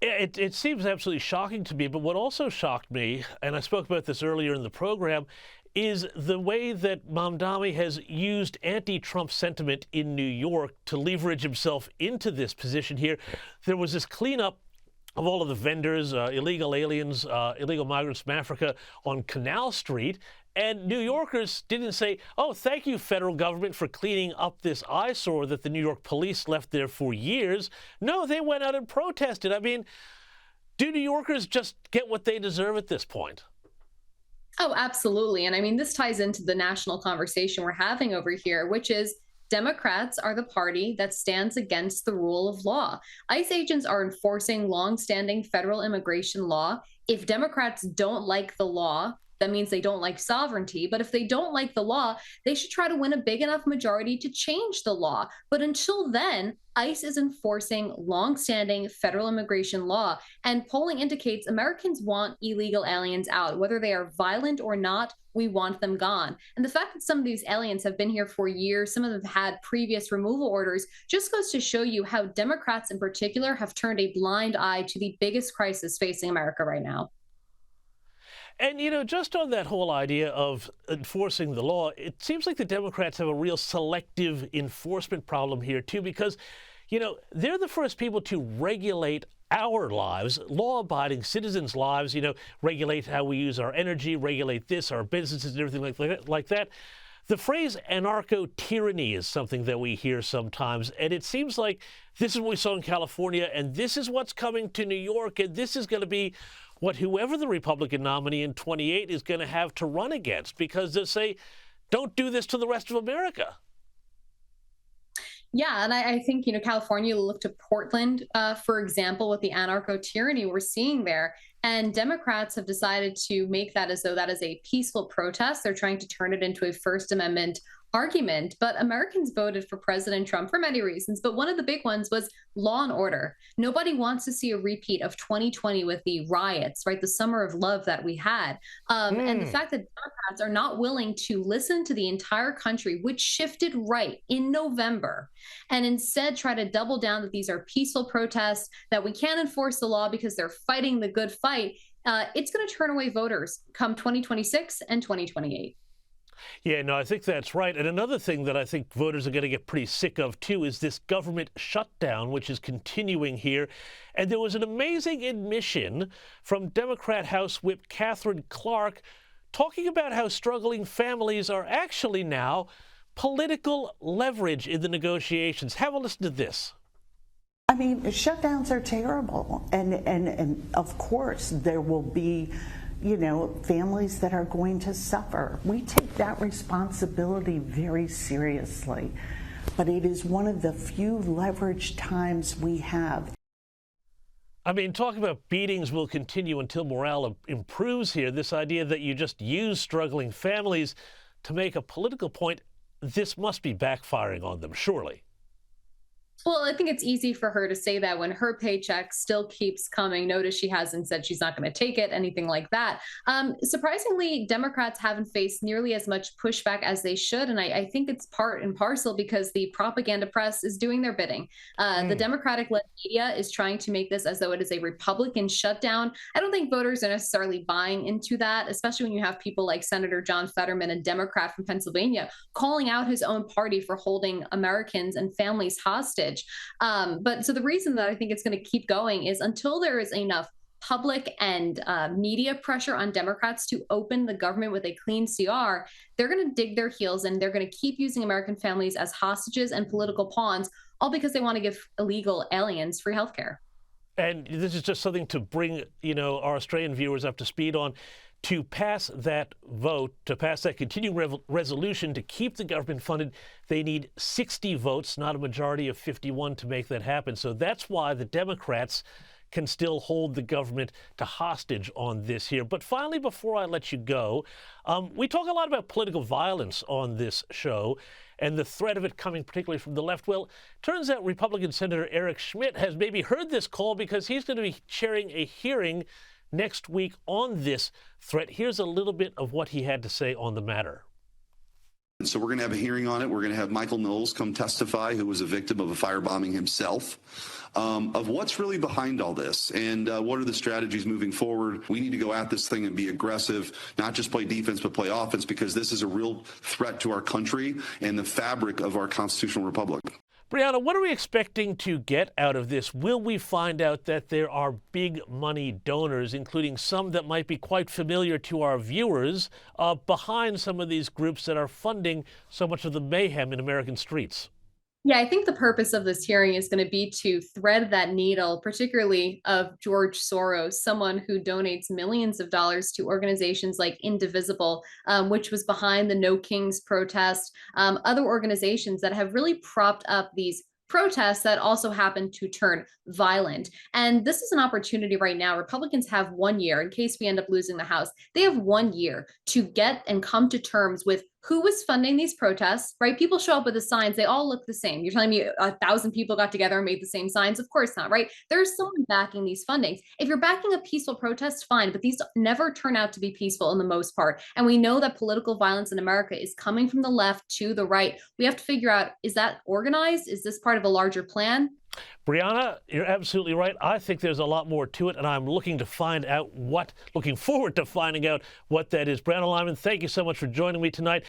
It seems absolutely shocking to me, but what also shocked me, and I spoke about this earlier in the program, is the way that Mamdani has used anti-Trump sentiment in New York to leverage himself into this position here. There was this cleanup of all of the vendors, illegal aliens, illegal migrants from Africa on Canal Street. And New Yorkers didn't say, oh, thank you, federal government, for cleaning up this eyesore that the New York police left there for years. No, they went out and protested. I mean, do New Yorkers just get what they deserve at this point? Oh, absolutely. And I mean, this ties into the national conversation we're having over here, which is Democrats are the party that stands against the rule of law. ICE agents are enforcing longstanding federal immigration law. If Democrats don't like the law, that means they don't like sovereignty. But if they don't like the law, they should try to win a big enough majority to change the law. But until then, ICE is enforcing longstanding federal immigration law. And polling indicates Americans want illegal aliens out. Whether they are violent or not, we want them gone. And the fact that some of these aliens have been here for years, some of them have had previous removal orders, just goes to show you how Democrats in particular have turned a blind eye to the biggest crisis facing America right now. And, you know, just on that whole idea of enforcing the law, it seems like the Democrats have a real selective enforcement problem here, too, because, you know, they're the first people to regulate our lives, law-abiding citizens' lives, you know, regulate how we use our energy, regulate this, our businesses and everything like that. The phrase anarcho-tyranny is something that we hear sometimes, and it seems like this is what we saw in California, and this is what's coming to New York, and this is going to be what whoever the Republican nominee in 28 is going to have to run against, because they say, don't do this to the rest of America. Yeah, and I think, California look to Portland, for example, with the anarcho-tyranny we're seeing there. And Democrats have decided to make that as though that is a peaceful protest. They're trying to turn it into a First Amendment argument. But Americans voted for President Trump for many reasons. But one of the big ones was law and order. Nobody wants to see a repeat of 2020 with the riots, right? The summer of love that we had. And the fact that Democrats are not willing to listen to the entire country, which shifted right in November, and instead try to double down that these are peaceful protests, that we can't enforce the law because they're fighting the good fight. It's going to turn away voters come 2026 and 2028. Yeah, no, I think that's right. And another thing that I think voters are going to get pretty sick of, too, is this government shutdown, which is continuing here. And there was an amazing admission from Democrat House Whip Catherine Clark talking about how struggling families are actually now political leverage in the negotiations. Have a listen to this. I mean, shutdowns are terrible. And of course, there will be families that are going to suffer. We take that responsibility very seriously, but it is one of the few leverage times we have. I mean, talking about beatings will continue until morale improves here, this idea that you just use struggling families to make a political point, this must be backfiring on them, surely. Well, I think it's easy for her to say that when her paycheck still keeps coming. Notice she hasn't said she's not going to take it, anything like that. Surprisingly, Democrats haven't faced nearly as much pushback as they should. And I think it's part and parcel because the propaganda press is doing their bidding. The Democratic-led media is trying to make this as though it is a Republican shutdown. I don't think voters are necessarily buying into that, especially when you have people like Senator John Fetterman, a Democrat from Pennsylvania, calling out his own party for holding Americans and families hostage. But so the reason that I think it's going to keep going is until there is enough public and media pressure on Democrats to open the government with a clean CR, they're going to dig their heels and they're going to keep using American families as hostages and political pawns, all because they want to give illegal aliens free health care. And this is just something to bring, our Australian viewers up to speed on. To pass that vote, to pass that continuing resolution to keep the government funded, they need 60 votes, not a majority of 51 to make that happen. So that's why the Democrats can still hold the government to hostage on this here. But finally, before I let you go, we talk a lot about political violence on this show and the threat of it coming particularly from the left. Well, turns out Republican Senator Eric Schmitt has maybe heard this call because he's going to be chairing a hearing next week on this threat. Here's a little bit of what he had to say on the matter. And so we're going to have a hearing on it. We're going to have Michael Knowles come testify, who was a victim of a firebombing himself, of what's really behind all this and what are the strategies moving forward. We need to go at this thing and be aggressive, not just play defense, but play offense, because this is a real threat to our country and the fabric of our constitutional republic. Brianna, what are we expecting to get out of this? Will we find out that there are big money donors, including some that might be quite familiar to our viewers, behind some of these groups that are funding so much of the mayhem in American streets? Yeah, I think the purpose of this hearing is going to be to thread that needle, particularly of George Soros, someone who donates millions of dollars to organizations like Indivisible, which was behind the No Kings protest, other organizations that have really propped up these protests that also happen to turn violent. And this is an opportunity right now. Republicans have 1 year, in case we end up losing the House, they have 1 year to get and come to terms with who was funding these protests, right? People show up with the signs, they all look the same. You're telling me 1,000 people got together and made the same signs? Of course not, right? There's someone backing these fundings. If you're backing a peaceful protest, fine, but these never turn out to be peaceful in the most part. And we know that political violence in America is coming from the left to the right. We have to figure out, is that organized? Is this part of a larger plan? Brianna, you're absolutely right. I think there's a lot more to it, and I'm looking forward to finding out what that is. Brianna Lyman, thank you so much for joining me tonight.